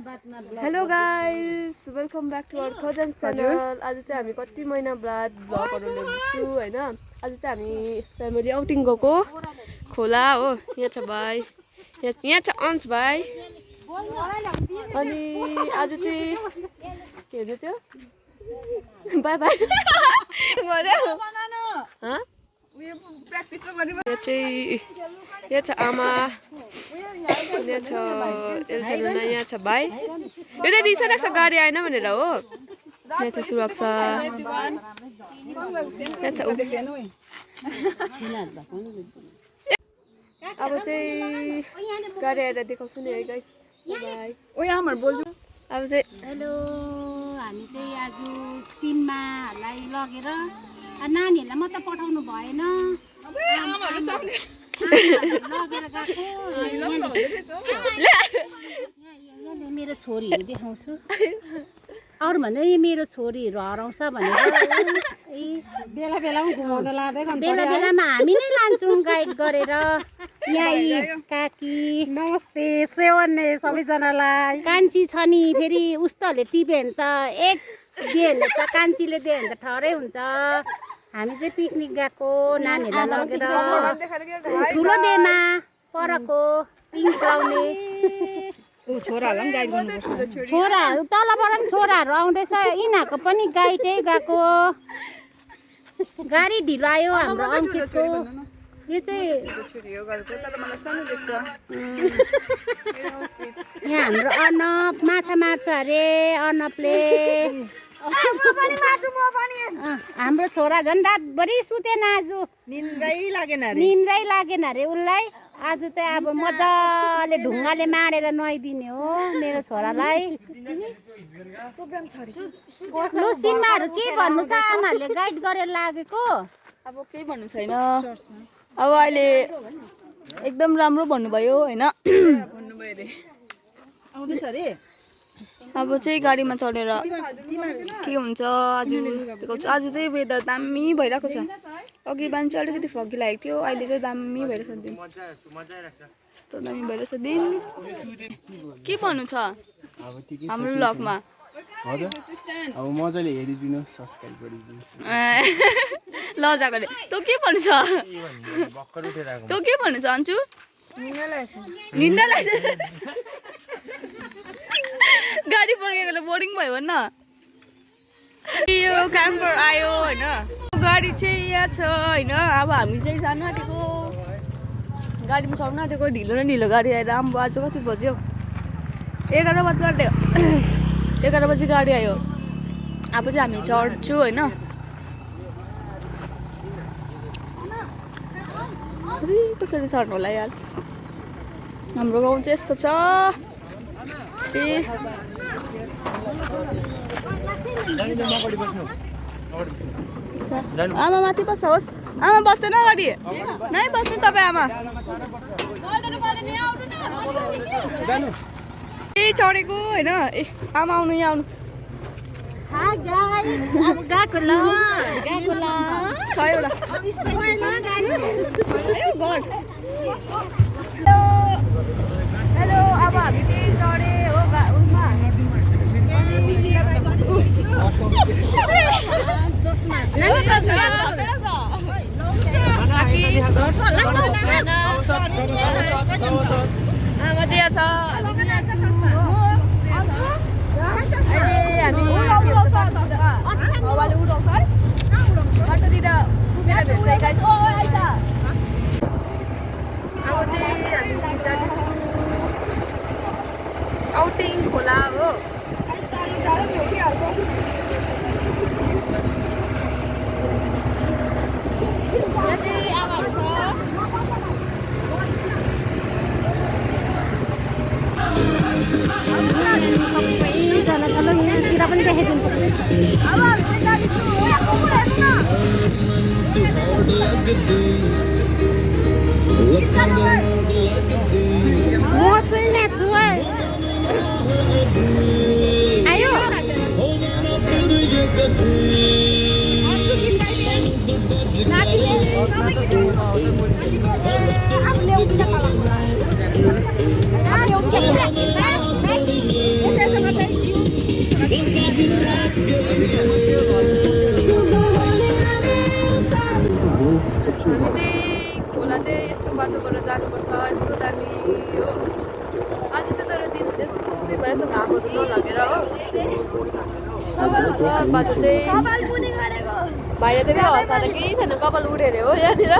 Hello guys, welcome back to our खजन channel. आज चाहिँ हामी कति महिना बाद भ्लगहरू ल्याउँछु हैन। आज चाहिँ हामी फ्यामिली आउटिङ गएको खोला हो। यहाँ छ भाइ, यहाँ छ अंश भाइ। अनि आज चाहिँ के भन्छ त्यो बाई बाई यहाँ छ आमा, यहाँ छ एल्साना, यहाँ छ भाइ। यो त रिसाइरहेको छ गाडी आएन भनेर हो। यहाँ छ सुरक्षा, यहाँ छ अब चाहिँ गाडी आएर देखाउँछु नि है गाइस। बाई अब चाहिँ हेलो, हामी चाहिँ आज सिममालाई लगेर नानीहरूलाई मात्र पठाउनु भएन, लगेर गएको। मेरो छोरीहरू देखाउँछु। अरू भन्दा मेरो छोरीहरू हराउँछ भनेर बेला बेलामा घुमाउन लाँदै बेला बेलामा हामी नै लान्छौँ गाइड गरेर। यहाँ काकी नमस्ते, सेवन्ने सबैजनालाई। कान्छी छ नि, फेरि उस्तोहरूले टिप्यो भने त एक दियो भने त कान्छीले दियो भने त ठहरै हुन्छ। हामी चाहिँ पिकनिक गएको नानीहरूलाई लगेर ठुलो देमा परको पिङ्क लाउने छोराहरू पनि गाइड गर्नुपर्छ। छोराहरू तलबाट पनि छोराहरू आउँदैछ, यिनीहरूको पनि गाइडै गएको। गाडी ढिलो आयो हाम्रो अङ्कितको। यो चाहिँ यहाँ हाम्रो अर्नब माछा अरे अर्नबले। हाम्रो छोरा झन् रातभरि सुतेन, आज निन्द्रै लागेन अरे उसलाई। आज चाहिँ अब मजाले ढुङ्गाले मारेर नुहाइदिने हो मेरो छोरालाई। लु सिम्माहरू के भन्नु छ, आमाहरूले गाइड गरेर लागेको। अब केही भन्नु छैन, अब अहिले एकदम राम्रो भन्नुभयो होइन। अब चाहिँ गाडीमा चढेर के हुन्छ आज देखाउँछु। आज चाहिँ वेदर दामी भइरहेको छ। अघि बिहान चाहिँ अलिकति फगी लागेको थियो, अहिले चाहिँ दामी भइरहेछ दिन, यस्तो दामी भइरहेछ दिन। के भन्नु छ हाम्रो ब्लगमा? अब मजाले हेरिदिनुहोस्, सब्स्क्राइब गरिदिनु। ल जागरे तँ के भन्नु छ? तँ के भन्नु छ अन्चु? निन्दा लाग्छ। गाडी पड्केकोले बोर्डिङ भयो भन्न। यो क्याम्पर आयो होइन, गाडी चाहिँ यहाँ छ होइन। अब हामी चाहिँ जानु आँटेको, गाडीमा चढ्नु आँटेको। ढिलो न ढिलो गाडी आएर आम्बो आज कति बज्यो? 11 बजी आँट्यो, 11 बजी गाडी आयो। अब चाहिँ हामी चढ्छु होइन। कसरी चढ्नु होला यार, हाम्रो गाउँ चाहिँ यस्तो छ। आमा माथि बस्नुहोस्, आमा बस्दैन गाडी नै बस्नु तपाईँ। आमा ए चढेको होइन। ए आमा आउनु, यहाँ आउनु। हेलो, अब हामी चाहिँ चढे हो उसमा। त्यहाँ छ हावाले उडाउँछ है बाटोतिर पुगेर भेट्छ गाइस। ओ आइछ। अब चाहिँ हामी जाँदैछौँ आउटिङ खोला हो। यहाँ चाहिँ आमाहरू छ। सबैजना यहाँतिर पनि देखाइदिनु। म चाहिँ यहाँ छु है। आयो नाची रहेछ घामहरू नलागेर हो बाटो चाहिँ भाइले त्यही भएर हँसाएर केही छैन कपाल उठ्यो अरे हो यहाँनिर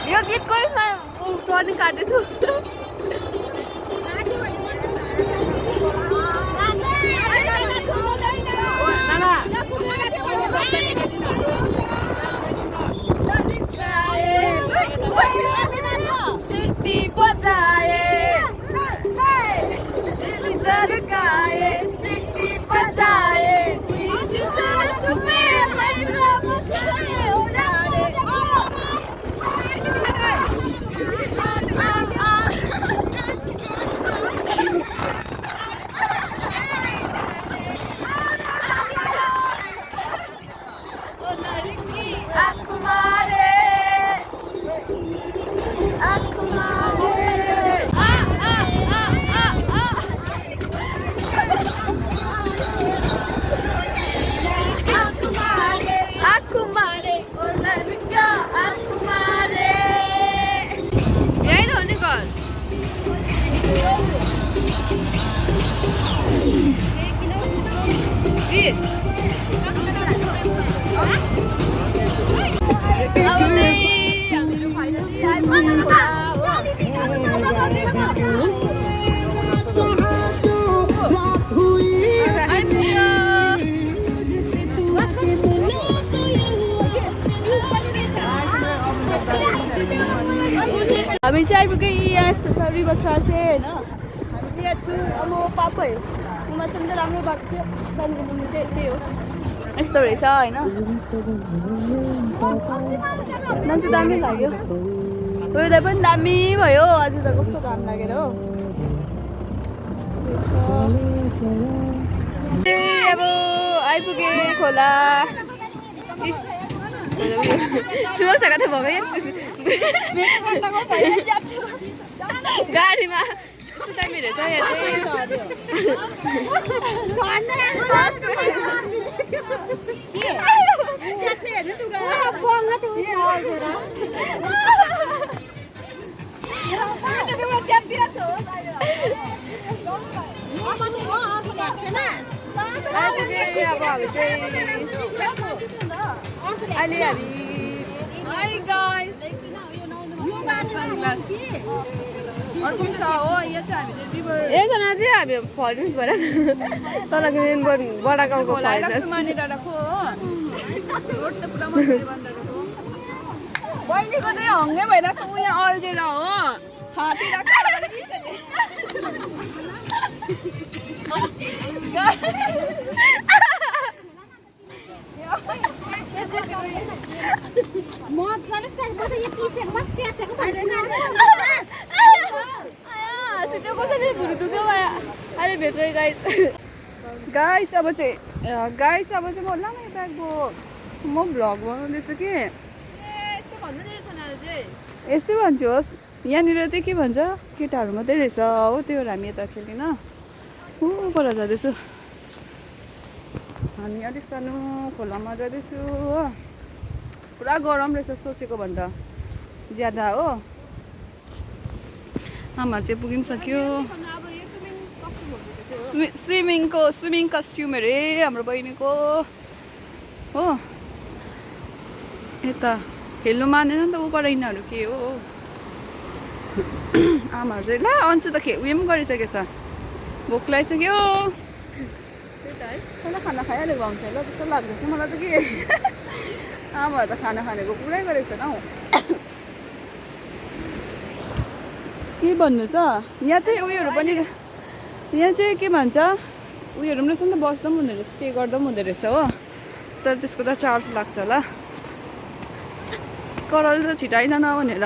यो गीतको टर्निङ काट्दैछु सिटी बजाए सरकाए सिटी बजाए बीच सड़क पे हमरा बसाए उड़ाने हामी चाहिँ आइपुग्यो यहाँ यस्तो छ रिभरफ्रन्ट चाहिँ होइन हामी यहाँ छु अब पापा हो उमा चाहिँ राम्रो भएको थियो त्यहाँदेखि मुनि चाहिँ त्यही हो यस्तो रहेछ होइन नन चाहिँ दामी लाग्यो वेदर पनि दामी भयो आज त कस्तो घाम लागेर हो अब आइपुगे खोला सुरक्षा कतै भयो गाडीमा कस्तो दामी रहेछ यहाँ एकजना चाहिँ हामी फरेस्ट भएर तलको बडा गाउँको बहिनीको चाहिँ हङ्गे भइरहेको छ ऊ यहाँ अल्झेर हो अहिले भेट्रै गाइस अब चाहिँ म ल यता म भ्लग बनाउँदैछु कि यस्तै भन्छु होस् यहाँनिर चाहिँ के भन्छ केटाहरू मात्रै रहेछ हो त्यो भएर हामी यता खेल्दैन पर जाँदैछु हामी अलिक सानो खोलामा जाँदैछु हो पुरा गरम रहेछ सोचेको भन्दा ज्यादा हो आमा चाहिँ पुगिसक्यो स्विमिङ कस्ट्युम अरे हाम्रो बहिनीको हो यता खेल्नु मानेन नि त ऊ पर यिनीहरू के हो आमाहरू चाहिँ ल अन्छु त उयो पनि गरिसकेछ भोक लगाइसक्यो त्यही त है पहिला खाना खाइहाल्यो गाउँछ ल जस्तो लाग्दैछ मलाई त के आमाहरू त खाना खानेको पुरै गरेको छैन हौ के भन्नु छ यहाँ चाहिँ उयोहरू पनि यहाँ चाहिँ के भन्छ उयोहरू पनि रहेछ नि त बस्दा पनि हुँदो रहेछ स्टे गर्दा पनि हुँदो रहेछ हो तर त्यसको त चार्ज लाग्छ होला कराले त छिटाइजान भनेर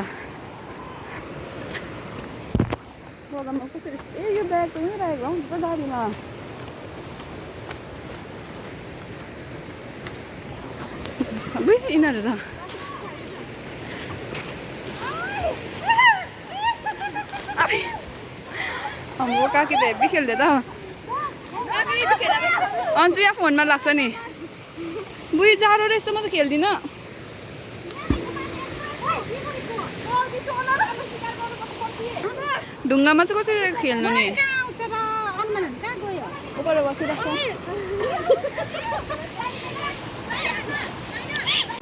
बगानमा कसरी ए यो ब्याग पनि राखेको हुन्छ गाडीमा यिनीहरू त हाम्रो काकी त हेब्बी खेल्दै त अन्चु यहाँ फोनमा लाग्छ नि बुई जाडो रहेछ म त खेल्दिनँ ढुङ्गामा चाहिँ कसरी खेल्नु नि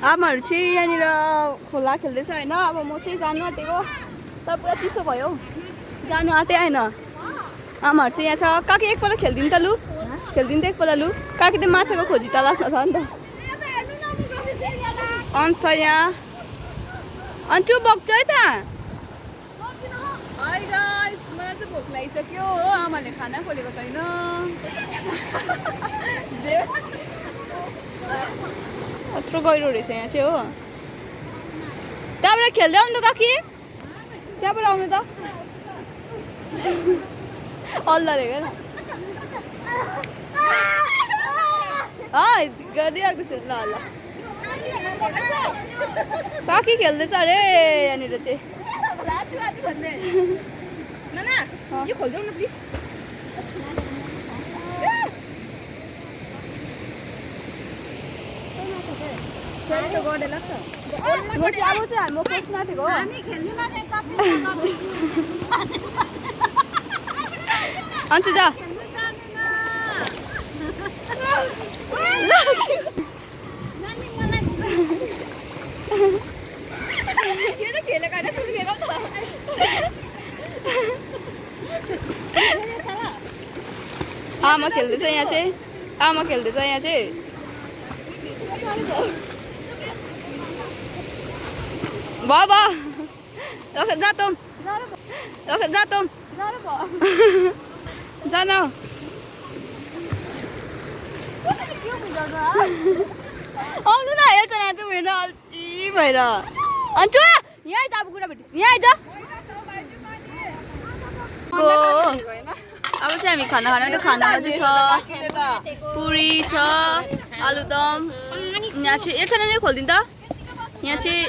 आमाहरू चाहिँ यहाँनिर खोला खेल्दैछ होइन अब म चाहिँ जानु आँटेको तर पुरा चिसो भयो जानु आँटे होइन आमाहरू चाहिँ यहाँ छ काकी एकपल्ट खेलिदिनु त लु खेलिदिनु त एकपल्ट लु काकी त माछाको खोजी तलास छ नि त अन्त यहाँ अन्चु बग्छ है त हाई गाइस मलाई चाहिँ भोक लागिसक्यो हो आमाले खाना खोलेको छैन कत्रो गहिरो रहेछ यहाँ चाहिँ हो त्यहाँबाट खेल्दै आउनु त काकी त्यहाँबाट आउनु त अल्ला रे क्या गरिदिइहाल्छु ल ल काकी खेल्दैछ अरे यहाँनिर चाहिँ अब चाहिँ हाम्रो पोस्ट माथेको अन्चु जा आमा खेल्दैछ यहाँ चाहिँ आमा खेल्दैछ यहाँ चाहिँ बाबा जा त जा त जान आउनु न हेर्छ यहाँ चाहिँ उयो अल्छी भएर अन्चु यहाँ आइज अब कुरा भेटिस् यहाँ आइज अब चाहिँ हामी खाना खानामा चाहिँ छ पुरी छ आलुदम यहाँ चाहिँ एकजना नै खोलिदिनु त यहाँ चाहिँ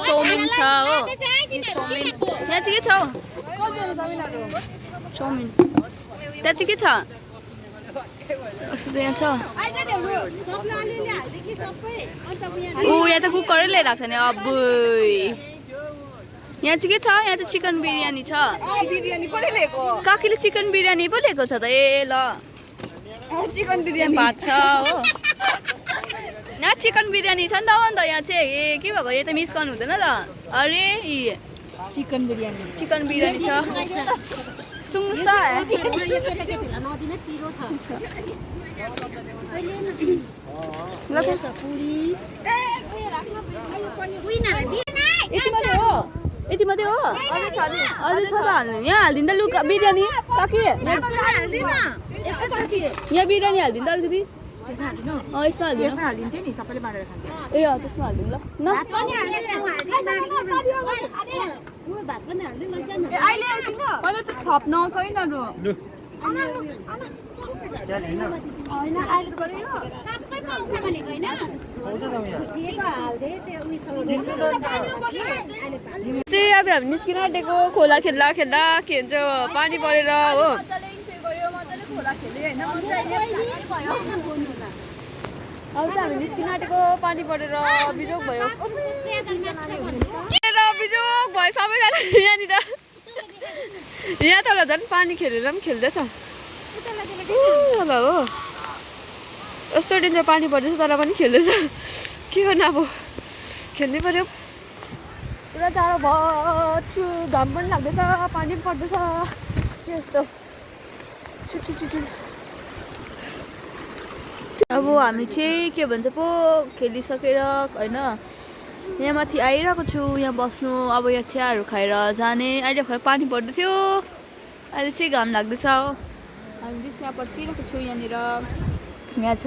चाउमिन छ हो चाउमिन यहाँ चाहिँ के छ चाउमिन त्यहाँ चाहिँ के छ यहाँ छ यहाँ त कुकरै लिएर आएको छ नि अब यहाँ चाहिँ के छ यहाँ चाहिँ चिकन बिरयानी छ काकीले चिकन बिरयानी पो लिएको छ त ए ल चिकन बिरयानी भात छ हो यहाँ चिकन बिरयानी छ नि त अन्त यहाँ चाहिँ ए के भएको यो त मिस गर्नु हुँदैन त अरे चिकन बिरयानी छ सुन्नुहोस् त यति मात्रै हो यति मात्रै हो अझै छ त हाल्नु यहाँ हालिदिनु त लु बिरयानी काकी यहाँ बिरयानी हालिदिनु त अलिकति यसमा हालिदिनु नि सबैले बाँडेर खान्छ ए त्यसमा हालिदिनु ल अहिले त थप्न आउँछ है नरु चाहिँ अब हामी निस्किन आँटेको खोला खेल्दा खेल्दा के भन्छ पानी परेर हो अब चाहिँ हामी निस्किन आँटेको पानी परेर बिजोग भयो बिजोग भयो सबैजना यहाँनिर यहाँ तल झन् पानी खेलेर पनि खेल्दैछ हो यस्तो डेन्जर पानी पर्दैछ तर पनि खेल्दैछ के गर्नु अब खेल्नै पर्यो पुरा जाडो भयो घाम पनि लाग्दैछ पानी पनि पर्दैछ के यस्तो छुट्टी अब हामी चाहिँ के भन्छ पो खेलिसकेर होइन यहाँ माथि आइरहेको छु यहाँ बस्नु अब यहाँ चियाहरू खाएर जाने अहिले भर्खर पानी पर्दै थियो अहिले चाहिँ घाम लाग्दैछ हो हामी चाहिँ चिया पर्खिरहेको छु यहाँनिर यहाँ छ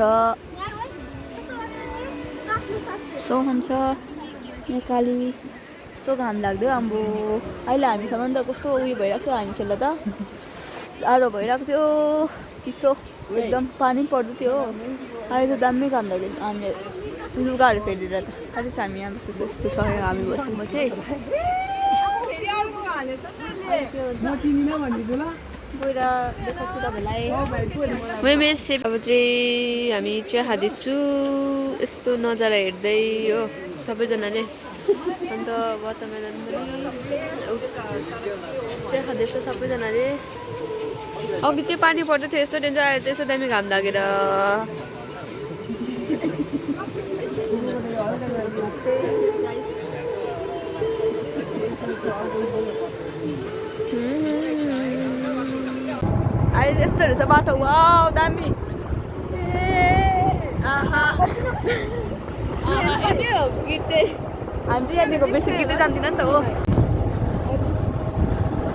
सोहम छ यहाँ काली कस्तो घाम लाग्यो आम्बो अहिले हामीसँग त कस्तो उयो भइरहेको थियो हामी खेल्दा त जाडो भइरहेको थियो चिसो एकदम पानी पर्दै थियो अहिले त दामी घाम लाग्यो हामीले लुगाहरू फेरेर त अहिले चाहिँ हामी यहाँ बसेको यस्तो छ हामी बसेको चाहिँ गएर देखाउँछु तपाईँलाई अब चाहिँ हामी चिया खाँदैछु यस्तो नजारा हेर्दै हो सबैजनाले अन्त वाटरमेलन पनि चिया खाँदैछ सबैजनाले अघि चाहिँ पानी पर्दै थियो यस्तो डेन्जर आयो त्यस्तो दामी घाम लागेर अहिले यस्तो रहेछ बाटो वाउ दामी यति हो गीत चाहिँ हामी चाहिँ यहाँदेखिको बेसी गीतै जान्दिनँ नि त हो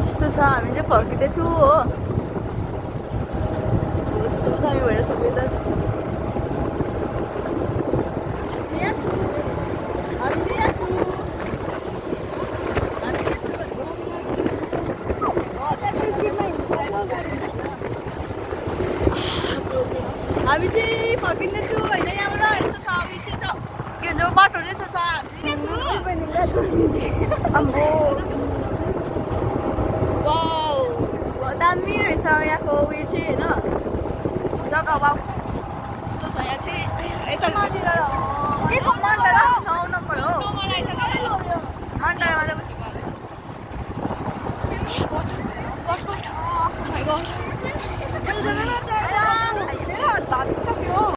यस्तो छ हामी चाहिँ फर्किँदैछु हो यस्तो दामी भएर सबै त हामी चाहिँ फर्किँदैछु होइन यहाँबाट यस्तो छ उयो चाहिँ छ के जो बाटो चाहिँ छ अम्बो वाउ दामी रहेछ यहाँको उयो चाहिँ होइन जग्गा वाउ यस्तो छ यहाँ चाहिँ यता माथि के